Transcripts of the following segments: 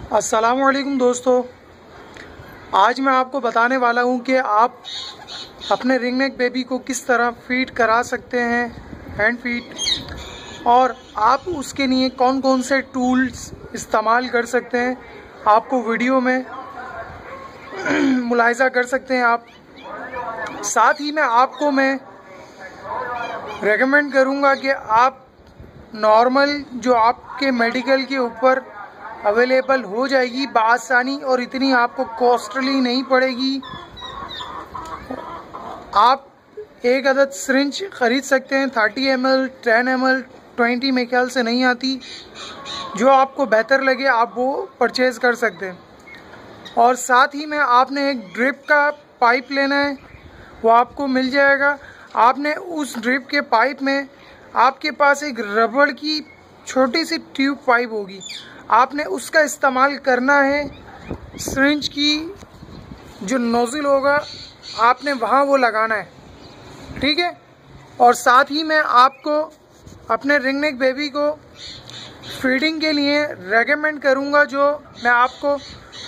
अस्सलामुअलैकुम दोस्तों, आज मैं आपको बताने वाला हूं कि आप अपने रिंग नेक बेबी को किस तरह फीड करा सकते हैं, हैंड फीड, और आप उसके लिए कौन कौन से टूल्स इस्तेमाल कर सकते हैं। आपको वीडियो में मुलाहिजा कर सकते हैं आप। साथ ही में आपको मैं रेकमेंड करूंगा कि आप नॉर्मल जो आपके मेडिकल के ऊपर अवेलेबल हो जाएगी बआसानी और इतनी आपको कॉस्टली नहीं पड़ेगी, आप एक अदद सिरिंज ख़रीद सकते हैं। 30 ml, 10 ml, 20 मेरे ख्याल से नहीं आती। जो आपको बेहतर लगे आप वो परचेज़ कर सकते हैं। और साथ ही में आपने एक ड्रिप का पाइप लेना है, वो आपको मिल जाएगा। आपने उस ड्रिप के पाइप में आपके पास एक रबड़ की छोटी सी ट्यूब पाइप होगी, आपने उसका इस्तेमाल करना है। सिरिंज की जो नोज़ल होगा आपने वहाँ वो लगाना है, ठीक है। और साथ ही मैं आपको अपने रिंग नेक बेबी को फीडिंग के लिए रेकमेंड करूँगा। जो मैं आपको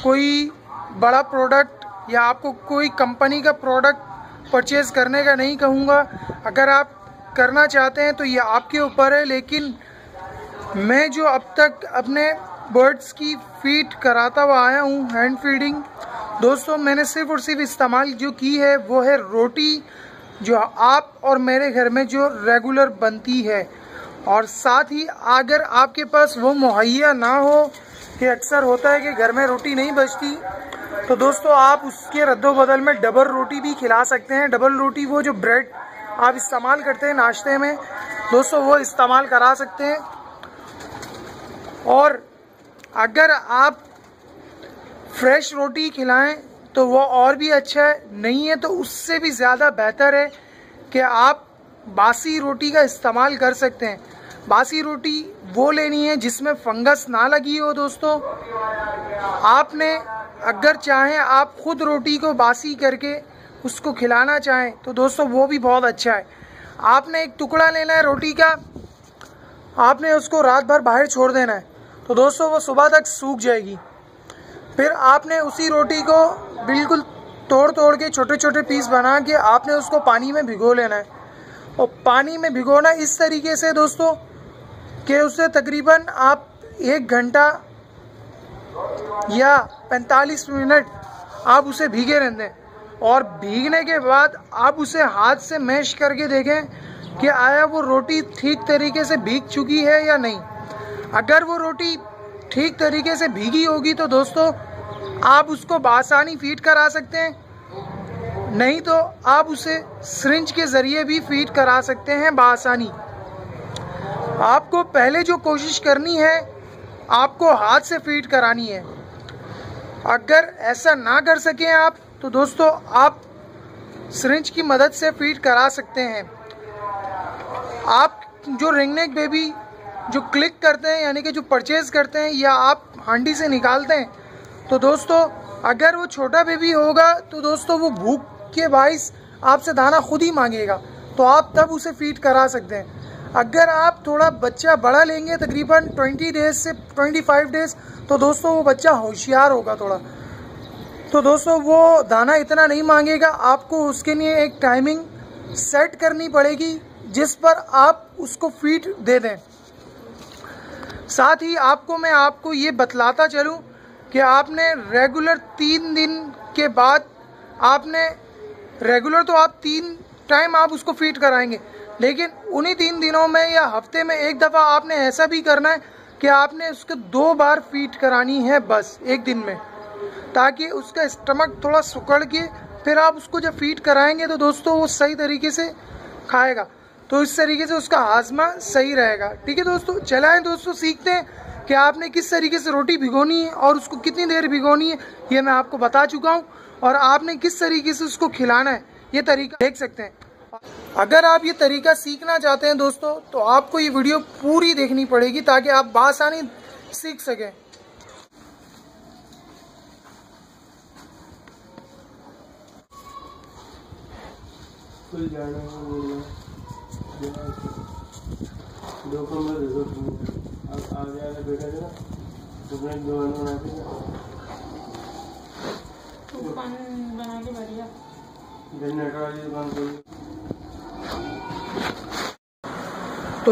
कोई बड़ा प्रोडक्ट या आपको कोई कंपनी का प्रोडक्ट परचेज़ करने का नहीं कहूँगा। अगर आप करना चाहते हैं तो ये आपके ऊपर है, लेकिन मैं जो अब तक अपने बर्ड्स की फीड कराता हुआ आया हूँ, हैंड फीडिंग दोस्तों, मैंने सिर्फ और सिर्फ इस्तेमाल जो की है वो है रोटी, जो आप और मेरे घर में जो रेगुलर बनती है। और साथ ही अगर आपके पास वो मुहैया ना हो, कि अक्सर होता है कि घर में रोटी नहीं बचती, तो दोस्तों आप उसके रद्दोबदल में डबल रोटी भी खिला सकते हैं। डबल रोटी वो जो ब्रेड आप इस्तेमाल करते हैं नाश्ते में दोस्तों, वो इस्तेमाल करा सकते हैं। और अगर आप फ्रेश रोटी खिलाएं तो वो और भी अच्छा है, नहीं है तो उससे भी ज़्यादा बेहतर है कि आप बासी रोटी का इस्तेमाल कर सकते हैं। बासी रोटी वो लेनी है जिसमें फंगस ना लगी हो दोस्तों। आपने अगर चाहें आप खुद रोटी को बासी करके उसको खिलाना चाहें तो दोस्तों वो भी बहुत अच्छा है। आपने एक टुकड़ा लेना है रोटी का, आपने उसको रात भर बाहर छोड़ देना है, तो दोस्तों वो सुबह तक सूख जाएगी। फिर आपने उसी रोटी को बिल्कुल तोड़ के छोटे छोटे पीस बना के आपने उसको पानी में भिगो लेना है। और पानी में भिगोना इस तरीके से दोस्तों कि उसे तकरीबन आप 1 घंटा या 45 मिनट आप उसे भीगे रहने दें। और भीगने के बाद आप उसे हाथ से मैश करके देखें कि आया वो रोटी ठीक तरीके से भीग चुकी है या नहीं। अगर वो रोटी ठीक तरीके से भीगी होगी तो दोस्तों आप उसको बआसानी फीड करा सकते हैं, नहीं तो आप उसे सिरिंज के ज़रिए भी फीड करा सकते हैं बआसानी। आपको पहले जो कोशिश करनी है आपको हाथ से फीड करानी है। अगर ऐसा ना कर सकें आप तो दोस्तों आप सिरिंज की मदद से फीड करा सकते हैं। आप जो रिंग नेक बेबी जो क्लिक करते हैं यानी कि जो परचेज़ करते हैं या आप हांडी से निकालते हैं, तो दोस्तों अगर वो छोटा बेबी होगा तो दोस्तों वो भूख के बाइस आपसे दाना खुद ही मांगेगा, तो आप तब उसे फीड करा सकते हैं। अगर आप थोड़ा बच्चा बड़ा लेंगे तकरीबन 20 डेज से 25 डेज, तो दोस्तों वो बच्चा होशियार होगा थोड़ा, तो दोस्तों वो दाना इतना नहीं मांगेगा। आपको उसके लिए एक टाइमिंग सेट करनी पड़ेगी जिस पर आप उसको फीड दे दें। साथ ही मैं आपको ये बतलाता चलूँ कि आपने रेगुलर 3 दिन के बाद आपने रेगुलर तो आप 3 टाइम आप उसको फीड कराएंगे, लेकिन उन्हीं 3 दिनों में या हफ्ते में एक दफ़ा आपने ऐसा भी करना है कि आपने उसको 2 बार फीड करानी है बस एक दिन में, ताकि उसका स्टमक थोड़ा सुकड़ के फिर आप उसको जब फीड कराएंगे तो दोस्तों वो सही तरीके से खाएगा, तो इस तरीके से उसका हाजमा सही रहेगा। ठीक है दोस्तों, चलाएं दोस्तों, सीखते हैं कि आपने किस तरीके से रोटी भिगोनी है और उसको कितनी देर भिगोनी है, ये मैं आपको बता चुका हूँ। और आपने किस तरीके से उसको खिलाना है ये तरीका देख सकते हैं। अगर आप ये तरीका सीखना चाहते हैं दोस्तों तो आपको ये वीडियो पूरी देखनी पड़ेगी ताकि आप बआसानी सीख सकें। तो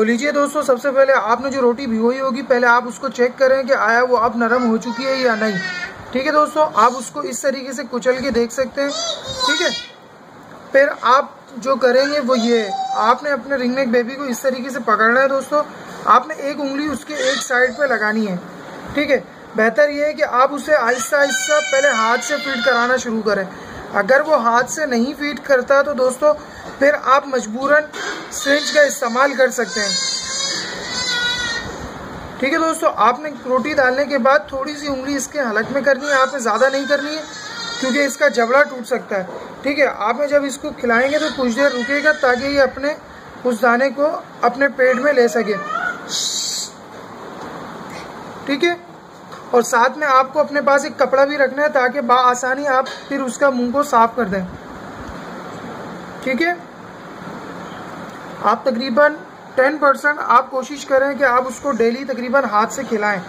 लीजिए दोस्तों, सबसे पहले आपने जो रोटी भिगोई होगी, पहले आप उसको चेक करें कि आया वो अब नरम हो चुकी है या नहीं। ठीक है दोस्तों, आप उसको इस तरीके से कुचल के देख सकते हैं। ठीक है, फिर आप जो करेंगे वो ये, आपने अपने रिंग नेक बेबी को इस तरीके से पकड़ना है दोस्तों। आपने एक उंगली उसके एक साइड पे लगानी है। ठीक है, बेहतर ये है कि आप उसे आहिस्ता आहिस्ता पहले हाथ से फीड कराना शुरू करें। अगर वो हाथ से नहीं फीड करता तो दोस्तों फिर आप मजबूरन सिरिंज का इस्तेमाल कर सकते हैं। ठीक है दोस्तों, आपने रोटी डालने के बाद थोड़ी सी उंगली इसके हलक में करनी है, आपने ज़्यादा नहीं करनी है क्योंकि इसका जबड़ा टूट सकता है। ठीक है, आपने जब इसको खिलाएंगे तो कुछ देर रुकेगा ताकि ये अपने उस दाने को अपने पेट में ले सके। ठीक है, और साथ में आपको अपने पास एक कपड़ा भी रखना है ताकि आसानी आप फिर उसका मुंह को साफ कर दें। ठीक है, आप तकरीबन 10% आप कोशिश करें कि आप उसको डेली तकरीबन हाथ से खिलाएं।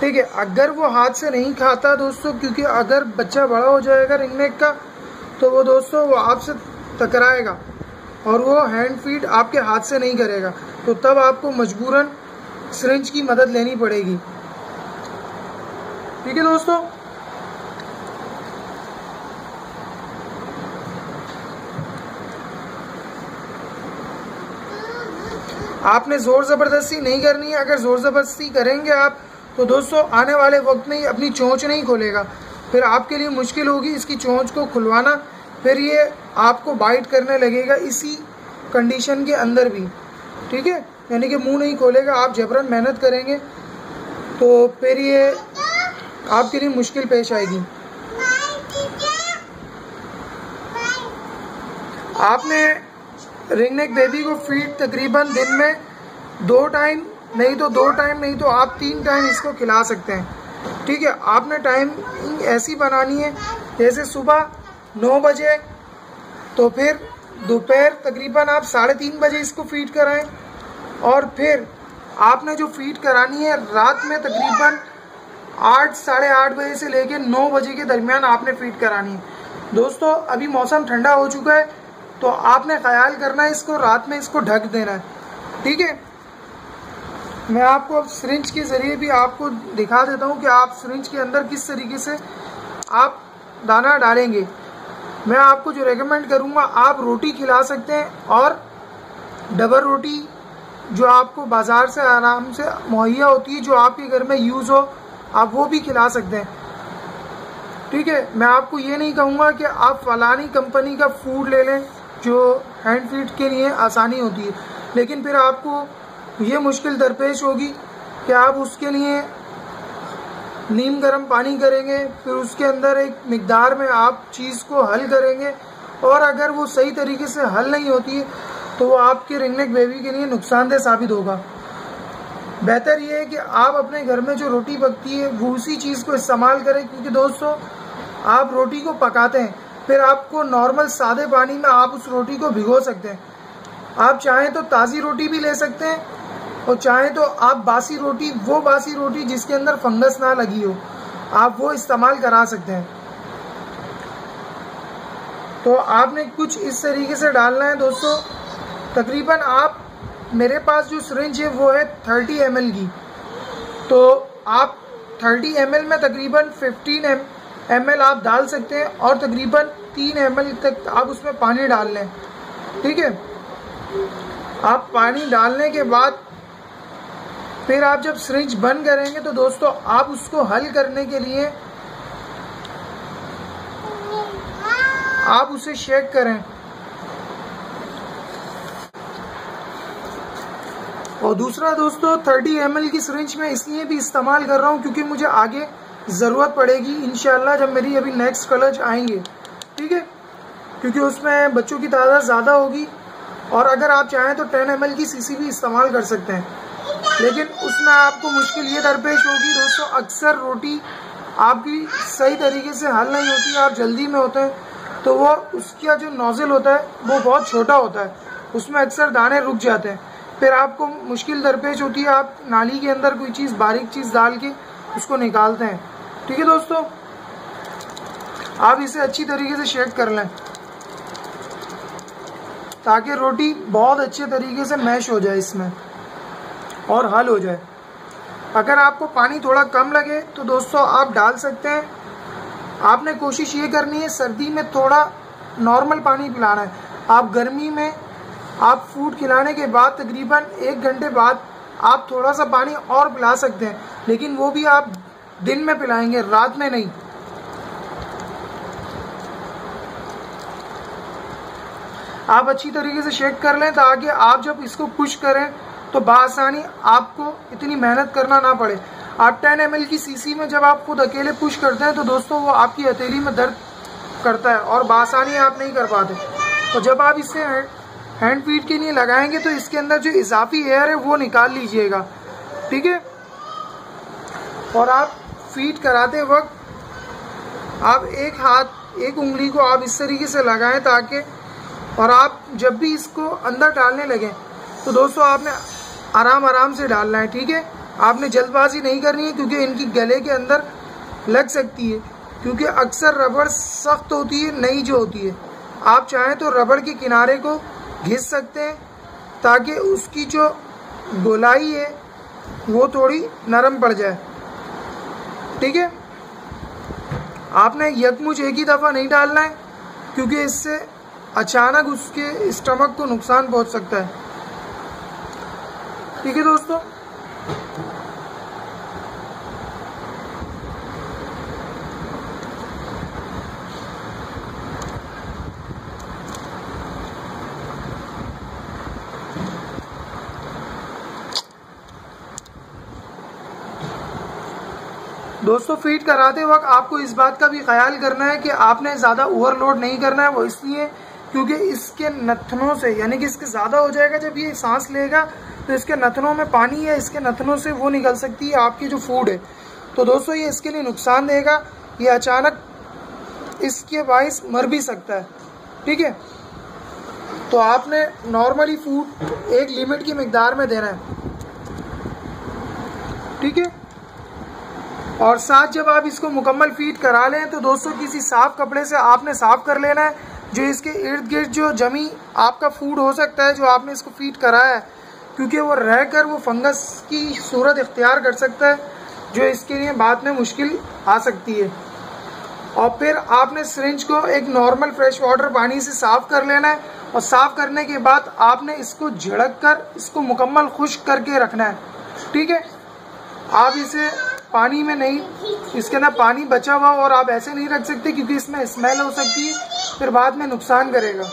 ठीक है, अगर वो हाथ से नहीं खाता दोस्तों, क्योंकि अगर बच्चा बड़ा हो जाएगा रिंग नेक का तो वो दोस्तों वो आपसे टकराएगा और वो हैंड फीड आपके हाथ से नहीं करेगा, तो तब आपको मजबूरन सिरिंज की मदद लेनी पड़ेगी। ठीक है दोस्तों, आपने जोर जबरदस्ती नहीं करनी है। अगर जोर जबरदस्ती करेंगे आप तो दोस्तों आने वाले वक्त में अपनी चोंच नहीं खोलेगा, फिर आपके लिए मुश्किल होगी इसकी चोंच को खुलवाना, फिर ये आपको बाइट करने लगेगा इसी कंडीशन के अंदर भी। ठीक है, यानी कि मुंह नहीं खोलेगा, आप जबरन मेहनत करेंगे तो फिर ये आपके लिए मुश्किल पेश आएगी। आपने रिंग नेक बेबी को फीड तकरीबन दिन में 2 टाइम नहीं तो 2 टाइम नहीं तो आप 3 टाइम इसको खिला सकते हैं। ठीक है, आपने टाइमिंग ऐसी बनानी है जैसे सुबह 9 बजे तो फिर दोपहर तकरीबन आप 3:30 बजे इसको फीड कराएं, और फिर आपने जो फीड करानी है रात में तकरीबन 8 साढ़े 8 बजे से लेकर 9 बजे के दरमियान आपने फीड करानी है। दोस्तों अभी मौसम ठंडा हो चुका है तो आपने ख्याल करना है इसको रात में इसको ढक देना है। ठीक है, मैं आपको अब सिरिंज के ज़रिए भी आपको दिखा देता हूँ कि आप सिरिंज के अंदर किस तरीके से आप दाना डालेंगे। मैं आपको जो रेकमेंड करूँगा, आप रोटी खिला सकते हैं और डबल रोटी जो आपको बाज़ार से आराम से मुहैया होती है, जो आपके घर में यूज़ हो, आप वो भी खिला सकते हैं। ठीक है, मैं आपको ये नहीं कहूँगा कि आप फलानी कंपनी का फूड ले लें जो हैंड फीड के लिए आसानी होती है, लेकिन फिर आपको ये मुश्किल दरपेश होगी कि आप उसके लिए नीम गर्म पानी करेंगे, फिर उसके अंदर एक मिकदार में आप चीज़ को हल करेंगे, और अगर वो सही तरीके से हल नहीं होती है तो वो आपके रिंग नेक बेबी के लिए नुकसानदेह साबित होगा। बेहतर ये है कि आप अपने घर में जो रोटी पकती है वो उसी चीज़ को इस्तेमाल करें, क्योंकि दोस्तों आप रोटी को पकाते हैं, फिर आपको नॉर्मल सादे पानी में आप उस रोटी को भिगो सकते हैं। आप चाहें तो ताज़ी रोटी भी ले सकते हैं, और चाहें तो आप बासी रोटी, वो बासी रोटी जिसके अंदर फंगस ना लगी हो, आप वो इस्तेमाल करा सकते हैं। तो आपने कुछ इस तरीके से डालना है दोस्तों। तकरीबन आप, मेरे पास जो सिरिंज है वो है 30 ml की, तो आप 30 ml में तकरीबन 15 ml आप डाल सकते हैं, और तकरीबन 3 ml तक आप उसमें पानी डाल लें। ठीक है, आप पानी डालने के बाद फिर आप जब सिरिंज बंद करेंगे तो दोस्तों आप उसको हल करने के लिए आप उसे शेक करें। और दूसरा दोस्तों 30 ml की सिरिंज में इसलिए भी इस्तेमाल कर रहा हूँ क्योंकि मुझे आगे ज़रूरत पड़ेगी इंशाल्लाह, जब मेरी अभी नेक्स्ट कॉलेज आएंगे। ठीक है, क्योंकि उसमें बच्चों की तादाद ज़्यादा होगी, और अगर आप चाहें तो 10 ml की सीसी भी इस्तेमाल कर सकते हैं, लेकिन उसमें आपको मुश्किल ये दरपेश होगी दोस्तों, अक्सर रोटी आपकी सही तरीके से हल नहीं होती, आप जल्दी में होते हैं तो वो उसका जो नोज़ल होता है वो बहुत छोटा होता है, उसमें अक्सर दाने रुक जाते हैं, फिर आपको मुश्किल दरपेश होती है। आप नाली के अंदर कोई चीज़, बारीक चीज़ डाल के उसको निकालते हैं। ठीक है दोस्तों, आप इसे अच्छी तरीके से शेक कर लें ताकि रोटी बहुत अच्छे तरीके से मैश हो जाए इसमें और हल हो जाए। अगर आपको पानी थोड़ा कम लगे तो दोस्तों आप डाल सकते हैं। आपने कोशिश ये करनी है सर्दी में थोड़ा नॉर्मल पानी पिलाना है। आप गर्मी में आप फूड खिलाने के बाद तकरीबन 1 घंटे बाद आप थोड़ा सा पानी और पिला सकते हैं, लेकिन वो भी आप दिन में पिलाएंगे, रात में नहीं। आप अच्छी तरीके से शेक कर लें ताकि आप जब इसको पुश करें तो बआसानी आपको इतनी मेहनत करना ना पड़े। आप 10 ml की सीसी में जब आप खुद अकेले पुश करते हैं तो दोस्तों वो आपकी हथेली में दर्द करता है और बआसानी आप नहीं कर पाते। तो जब आप इसे हैंड फीड के लिए लगाएंगे तो इसके अंदर जो इजाफी एयर है वो निकाल लीजिएगा। ठीक है, और आप फीड कराते वक्त आप एक उंगली को आप इस तरीके से लगाएं ताकि, और आप जब भी इसको अंदर डालने लगे तो दोस्तों आपने आराम आराम से डालना है। ठीक है, आपने जल्दबाजी नहीं करनी है क्योंकि इनकी गले के अंदर लग सकती है, क्योंकि अक्सर रबड़ सख्त होती है, नई जो होती है। आप चाहें तो रबड़ के किनारे को घिस सकते हैं ताकि उसकी जो गोलाई है वो थोड़ी नरम पड़ जाए। ठीक है, आपने यकमुच एक ही दफ़ा नहीं डालना है क्योंकि इससे अचानक उसके स्टमक को नुकसान पहुंच सकता है। ठीक है दोस्तों, फीड कराते वक्त आपको इस बात का भी ख्याल करना है कि आपने ज़्यादा ओवरलोड नहीं करना है। वो इसलिए क्योंकि इसके नथनों से, यानी कि इसके ज़्यादा हो जाएगा जब ये सांस लेगा तो इसके नथनों में पानी है, इसके नथनों से वो निकल सकती है आपकी जो फूड है। तो दोस्तों ये इसके लिए नुकसान देगा, ये अचानक इसके बाइस मर भी सकता है। ठीक है, तो आपने नॉर्मली फूड एक लिमिट की मिकदार में देना है। ठीक है, और साथ जब आप इसको मुकम्मल फीड करा लें तो दोस्तों किसी साफ कपड़े से आपने साफ कर लेना है जो इसके इर्द गिर्द जो जमी आपका फूड हो सकता है जो आपने इसको फीड कराया है, क्योंकि वो रहकर वो फंगस की सूरत इख्तियार कर सकता है जो इसके लिए बाद में मुश्किल आ सकती है। और फिर आपने सिरिंज को एक नॉर्मल फ्रेश वाटर पानी से साफ़ कर लेना है और साफ़ करने के बाद आपने इसको झड़क कर इसको मुकम्मल खुश्क करके रखना है। ठीक है, आप इसे पानी में नहीं, इसके अंदर पानी बचा हुआ और आप ऐसे नहीं रख सकते क्योंकि इसमें स्मेल हो सकती है, फिर बाद में नुकसान करेगा।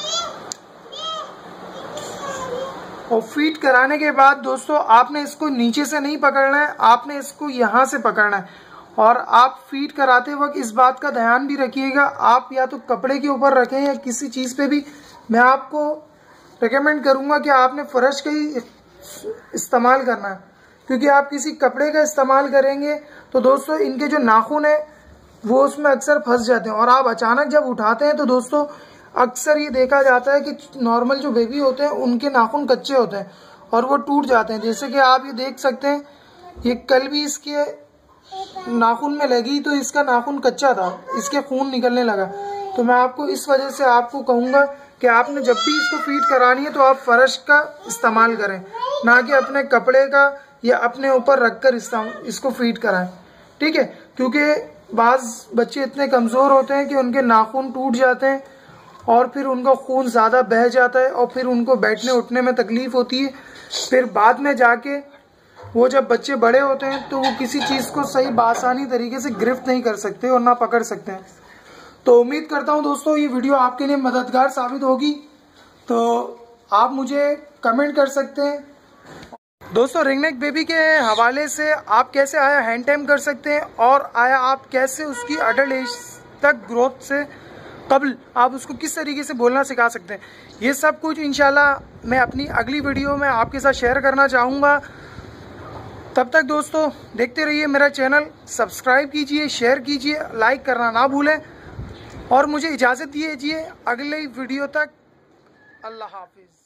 और फीड कराने के बाद दोस्तों आपने इसको नीचे से नहीं पकड़ना है, आपने इसको यहाँ से पकड़ना है। और आप फीड कराते वक्त इस बात का ध्यान भी रखिएगा, आप या तो कपड़े के ऊपर रखें या किसी चीज़ पे भी। मैं आपको रिकमेंड करूँगा कि आपने फर्श का ही इस्तेमाल करना है, क्योंकि आप किसी कपड़े का इस्तेमाल करेंगे तो दोस्तों इनके जो नाखून है वो उसमें अक्सर फंस जाते हैं और आप अचानक जब उठाते हैं तो दोस्तों अक्सर ये देखा जाता है कि नॉर्मल जो बेबी होते हैं उनके नाखून कच्चे होते हैं और वो टूट जाते हैं। जैसे कि आप ये देख सकते हैं, ये कल भी इसके नाखून में लगी तो इसका नाखून कच्चा था, इसके खून निकलने लगा। तो मैं आपको इस वजह से आपको कहूँगा कि आपने जब भी इसको फीड करानी है तो आप फर्श का इस्तेमाल करें, ना कि अपने कपड़े का या अपने ऊपर रखकर इसको फीड कराएं। ठीक है, क्योंकि बाज़ बच्चे इतने कमज़ोर होते हैं कि उनके नाखून टूट जाते हैं और फिर उनका खून ज़्यादा बह जाता है और फिर उनको बैठने उठने में तकलीफ़ होती है। फिर बाद में जाके वो जब बच्चे बड़े होते हैं तो वो किसी चीज़ को सही बासानी तरीके से गिरफ्त नहीं कर सकते और ना पकड़ सकते हैं। तो उम्मीद करता हूँ दोस्तों ये वीडियो आपके लिए मददगार साबित होगी। तो आप मुझे कमेंट कर सकते हैं। दोस्तों रिंग नेक बेबी के हवाले से आप कैसे आया हैंड टाइम कर सकते हैं और आया आप कैसे उसकी अडल्ट एज तक ग्रोथ से कबल आप उसको किस तरीके से बोलना सिखा सकते हैं, ये सब कुछ इंशाल्लाह मैं अपनी अगली वीडियो में आपके साथ शेयर करना चाहूँगा। तब तक दोस्तों देखते रहिए मेरा चैनल, सब्सक्राइब कीजिए, शेयर कीजिए, लाइक करना ना भूलें और मुझे इजाज़त दीजिए अगले वीडियो तक। अल्लाह हाफिज़।